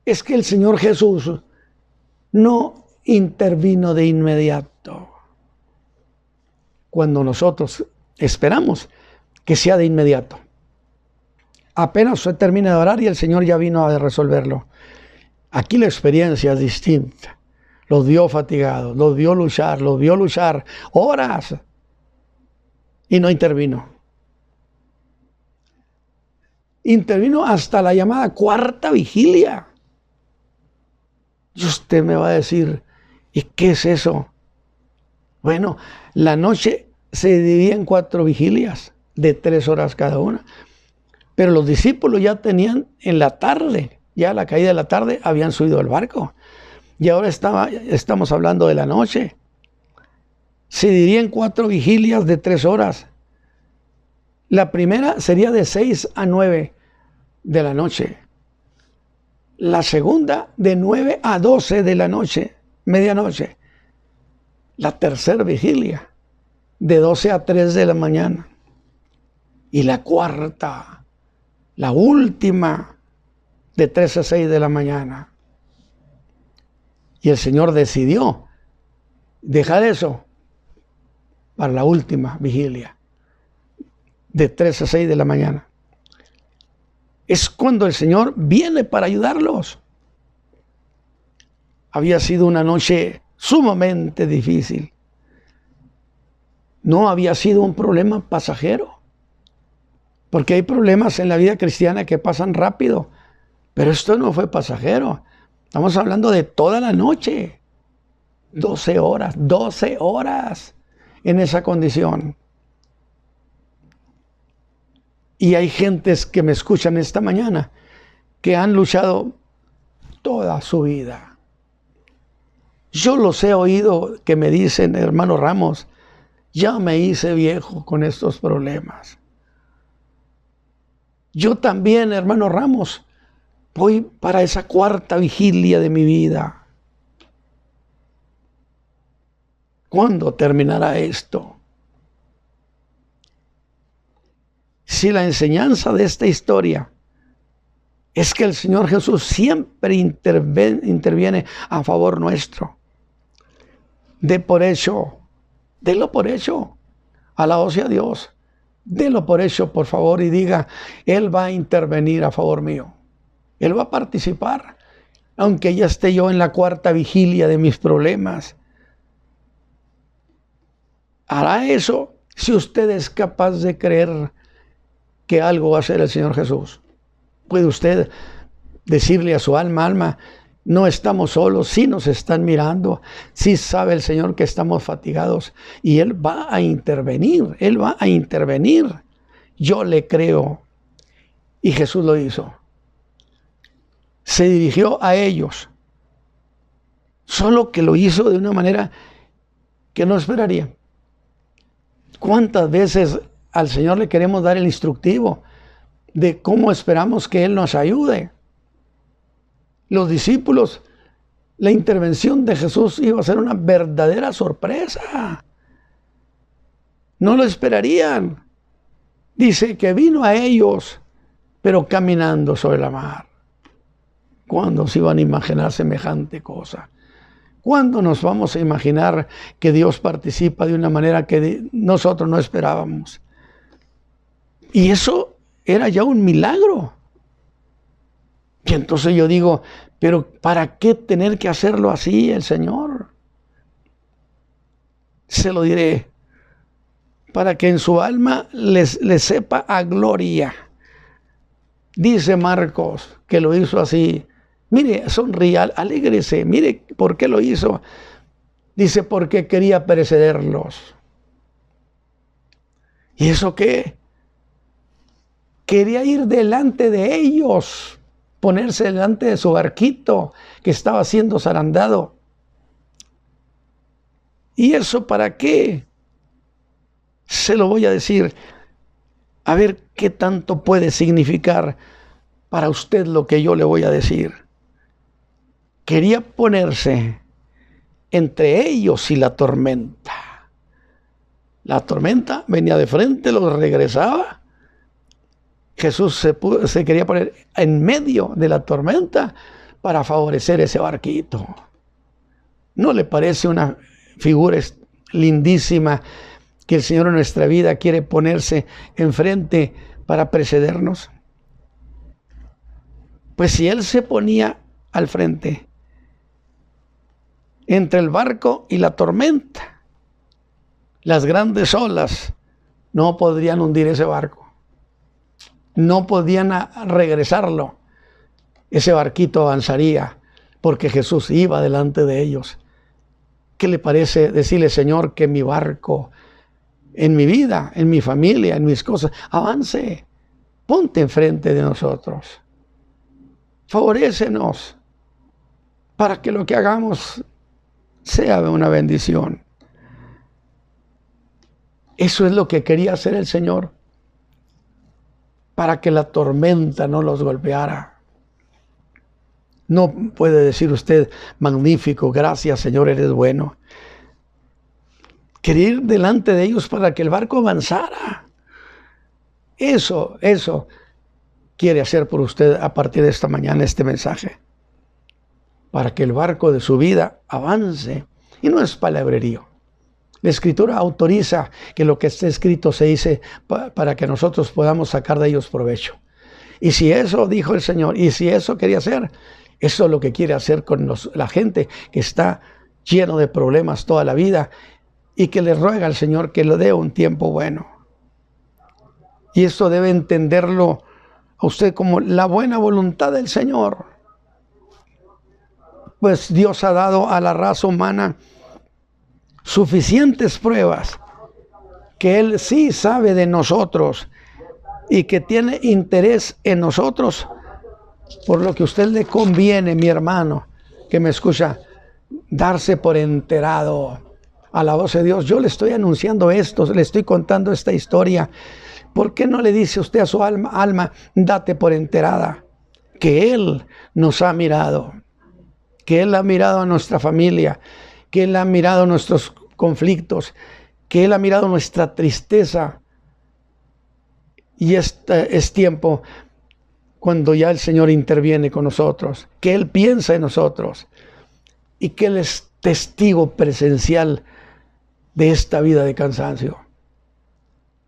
es que el Señor Jesús no intervino de inmediato. Cuando nosotros esperamos que sea de inmediato. Apenas usted termina de orar y el Señor ya vino a resolverlo. Aquí la experiencia es distinta. Los vio fatigados, los vio luchar horas y no intervino. intervino hasta la llamada cuarta vigilia. Y usted me va a decir, ¿y qué es eso? Bueno, la noche se dividía en 4 vigilias de 3 horas cada una. Pero los discípulos ya tenían en la tarde, ya a la caída de la tarde, habían subido al barco. Y ahora estamos hablando de la noche. Se dividía en 4 vigilias de 3 horas. La primera sería de 6 a 9 de la noche. La segunda de 9 a 12 de la noche, medianoche. La tercera vigilia de 12 a 3 de la mañana. Y la cuarta, la última, de 3 a 6 de la mañana. Y el Señor decidió dejar eso para la última vigilia, de 3 a 6 de la mañana. Es cuando el Señor viene para ayudarlos. Había sido una noche sumamente difícil. No había sido un problema pasajero, porque hay problemas en la vida cristiana que pasan rápido, pero esto no fue pasajero. Estamos hablando de toda la noche, 12 horas en esa condición. Y hay gentes que me escuchan esta mañana que han luchado toda su vida. Yo los he oído que me dicen, hermano Ramos, ya me hice viejo con estos problemas. Yo también, hermano Ramos, voy para esa cuarta vigilia de mi vida. ¿Cuándo terminará esto? Si la enseñanza de esta historia es que el Señor Jesús siempre interviene a favor nuestro, delo por hecho, alabado sea Dios, delo por hecho, por favor, y diga, Él va a intervenir a favor mío, Él va a participar, aunque ya esté yo en la cuarta vigilia de mis problemas. Hará eso si usted es capaz de creer que algo va a hacer el Señor Jesús. Puede usted decirle a su alma, no estamos solos, sí nos están mirando, sí sabe el Señor que estamos fatigados y Él va a intervenir, Yo le creo. Y Jesús lo hizo. Se dirigió a ellos, solo que lo hizo de una manera que no esperaría. ¿Cuántas veces al Señor le queremos dar el instructivo de cómo esperamos que Él nos ayude? Los discípulos, la intervención de Jesús iba a ser una verdadera sorpresa. No lo esperarían. Dice que vino a ellos, pero caminando sobre la mar. ¿Cuándo se iban a imaginar semejante cosa? ¿Cuándo nos vamos a imaginar que Dios participa de una manera que nosotros no esperábamos? Y eso era ya un milagro. Y entonces yo digo, pero ¿para qué tener que hacerlo así el Señor? Se lo diré, para que en su alma les sepa a gloria. Dice Marcos que lo hizo así. Mire, sonría, alégrese, mire por qué lo hizo. Dice, porque quería precederlos. ¿Y eso qué? Quería ir delante de ellos, ponerse delante de su barquito que estaba siendo zarandado. ¿Y eso para qué? Se lo voy a decir. A ver qué tanto puede significar para usted lo que yo le voy a decir. Quería ponerse entre ellos y la tormenta. La tormenta venía de frente, los regresaba. Jesús se quería poner en medio de la tormenta para favorecer ese barquito. ¿No le parece una figura lindísima que el Señor en nuestra vida quiere ponerse enfrente para precedernos? Pues si Él se ponía al frente, entre el barco y la tormenta, las grandes olas no podrían hundir ese barco. no podían regresarlo. Ese barquito avanzaría porque Jesús iba delante de ellos. ¿Qué le parece decirle, Señor, que mi barco, en mi vida, en mi familia, en mis cosas, avance? Ponte enfrente de nosotros. Favorécenos para que lo que hagamos sea una bendición. Eso es lo que quería hacer el Señor, para que la tormenta no los golpeara. No puede decir usted, magnífico, gracias Señor, eres bueno. Quería ir delante de ellos para que el barco avanzara. Eso quiere hacer por usted a partir de esta mañana este mensaje. Para que el barco de su vida avance. Y no es palabrerío. La Escritura autoriza que lo que esté escrito se dice para que nosotros podamos sacar de ellos provecho. Y si eso dijo el Señor, y si eso quería hacer, eso es lo que quiere hacer con la gente que está lleno de problemas toda la vida y que le ruega al Señor que le dé un tiempo bueno. Y esto debe entenderlo a usted como la buena voluntad del Señor. Pues Dios ha dado a la raza humana suficientes pruebas que Él sí sabe de nosotros y que tiene interés en nosotros, por lo que a usted le conviene, mi hermano, que me escucha, darse por enterado a la voz de Dios. Yo le estoy anunciando esto, le estoy contando esta historia. ¿Por qué no le dice usted a su alma, date por enterada? Que Él nos ha mirado, que Él ha mirado a nuestra familia, que Él ha mirado nuestros conflictos, que Él ha mirado nuestra tristeza. Y es tiempo cuando ya el Señor interviene con nosotros, que Él piensa en nosotros y que Él es testigo presencial de esta vida de cansancio.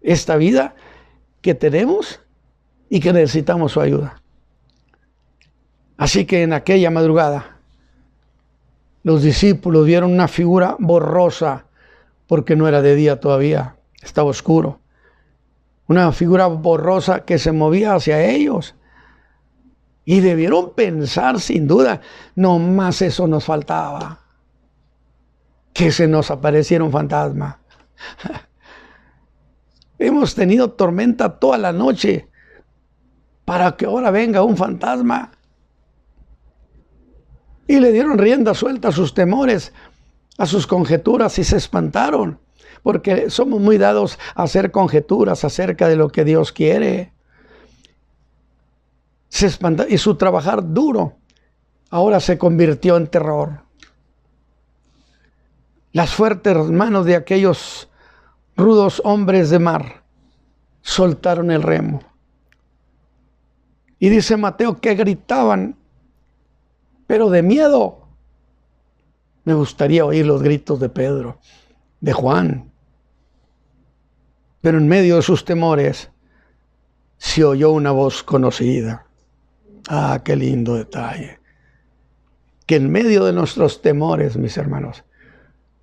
Esta vida que tenemos y que necesitamos su ayuda. Así que en aquella madrugada, los discípulos vieron una figura borrosa, porque no era de día todavía, estaba oscuro. Una figura borrosa que se movía hacia ellos. Y debieron pensar, sin duda, no más eso nos faltaba, que se nos apareciera un fantasma. Hemos tenido tormenta toda la noche para que ahora venga un fantasma. Y le dieron rienda suelta a sus temores, a sus conjeturas, y se espantaron, porque somos muy dados a hacer conjeturas acerca de lo que Dios quiere. Se espantaron, y su trabajar duro ahora se convirtió en terror. Las fuertes manos de aquellos rudos hombres de mar soltaron el remo. Y dice Mateo que gritaban, pero de miedo. Me gustaría oír los gritos de Pedro, de Juan. Pero en medio de sus temores se oyó una voz conocida. Ah, qué lindo detalle. Que en medio de nuestros temores, mis hermanos,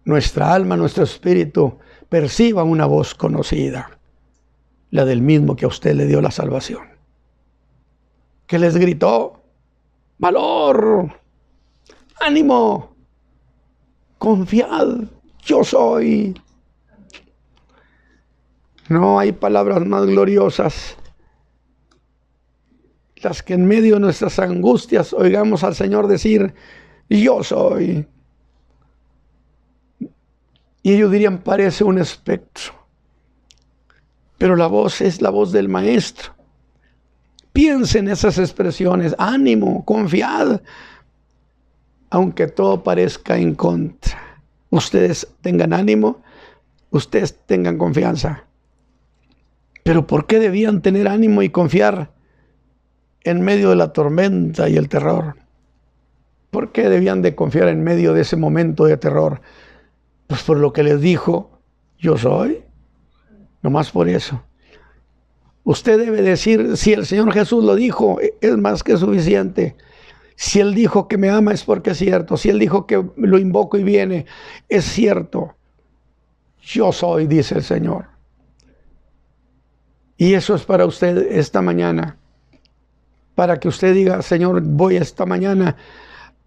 nuestra alma, nuestro espíritu perciba una voz conocida, la del mismo que a usted le dio la salvación, que les gritó: valor, ánimo, confiad, yo soy. No hay palabras más gloriosas las que en medio de nuestras angustias oigamos al Señor decir: yo soy. Y ellos dirían: parece un espectro. Pero la voz es la voz del Maestro. Piensen en esas expresiones: ánimo, confiad, aunque todo parezca en contra. Ustedes tengan ánimo, ustedes tengan confianza. Pero ¿por qué debían tener ánimo y confiar en medio de la tormenta y el terror? ¿Por qué debían de confiar en medio de ese momento de terror? Pues por lo que les dijo: yo soy. Nomás por eso. Usted debe decir: si el Señor Jesús lo dijo, es más que suficiente. Si Él dijo que me ama, es porque es cierto. Si Él dijo que lo invoco y viene, es cierto. Yo soy, dice el Señor. Y eso es para usted esta mañana. Para que usted diga, Señor, voy esta mañana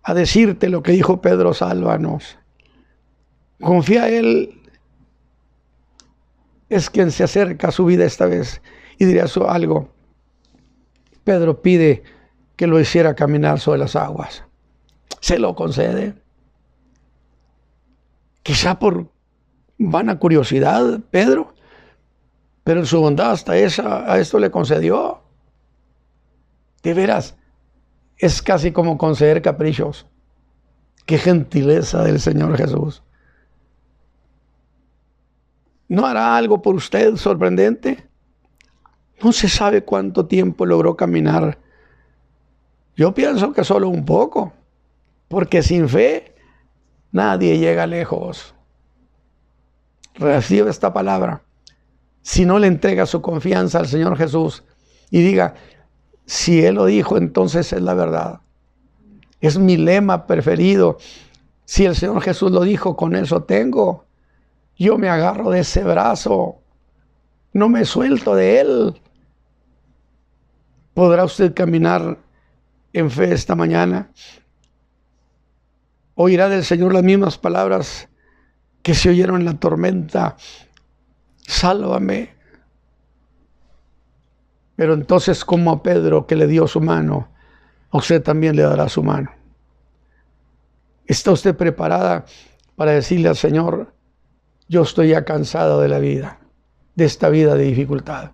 a decirte lo que dijo Pedro, sálvanos. Confía en Él. Es quien se acerca a su vida esta vez. Y diré algo. Pedro pide que lo hiciera caminar sobre las aguas. Se lo concede. Quizá por vana curiosidad, Pedro, pero en su bondad hasta a esto le concedió. De veras, es casi como conceder caprichos. Qué gentileza del Señor Jesús. ¿No hará algo por usted sorprendente? No se sabe cuánto tiempo logró caminar. Yo pienso que solo un poco, porque sin fe nadie llega lejos. Recibe esta palabra. Si no le entrega su confianza al Señor Jesús y diga, si Él lo dijo, entonces es la verdad. Es mi lema preferido. Si el Señor Jesús lo dijo, con eso tengo. Yo me agarro de ese brazo. No me suelto de Él. ¿Podrá usted caminar en fe esta mañana? Oirá del Señor las mismas palabras que se oyeron en la tormenta. Sálvame. Pero entonces, como a Pedro que le dio su mano, a usted también le dará su mano. ¿Está usted preparada para decirle al Señor, yo estoy ya cansado de la vida, de esta vida de dificultad?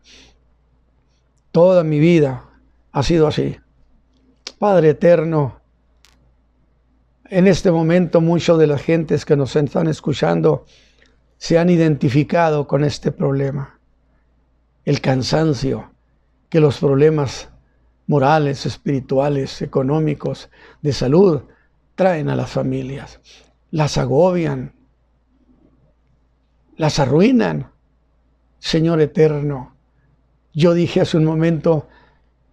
Toda mi vida ha sido así. Padre eterno, en este momento muchos de las gentes que nos están escuchando se han identificado con este problema. El cansancio que los problemas morales, espirituales, económicos, de salud traen a las familias. Las agobian, las arruinan. Señor eterno, yo dije hace un momento,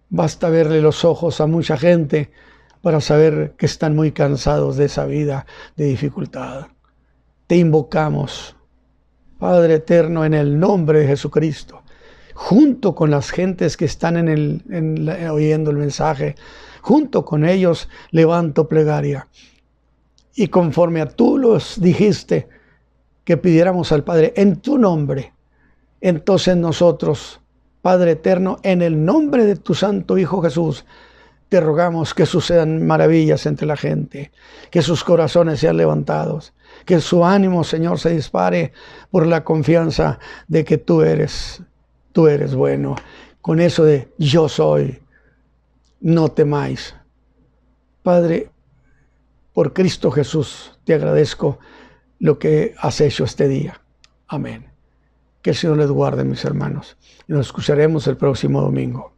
basta verle los ojos a mucha gente para saber que están muy cansados de esa vida de dificultad. Te invocamos, Padre eterno, en el nombre de Jesucristo, junto con las gentes que están oyendo el mensaje, junto con ellos levanto plegaria. Y conforme a tú los dijiste que pidiéramos al Padre en tu nombre, entonces nosotros, Padre eterno, en el nombre de tu Santo Hijo Jesús, te rogamos que sucedan maravillas entre la gente, que sus corazones sean levantados, que su ánimo, Señor, se dispare por la confianza de que tú eres bueno. Con eso de yo soy, no temáis. Padre, por Cristo Jesús, te agradezco lo que has hecho este día. Amén. Que el Señor les guarde, mis hermanos. Y nos escucharemos el próximo domingo.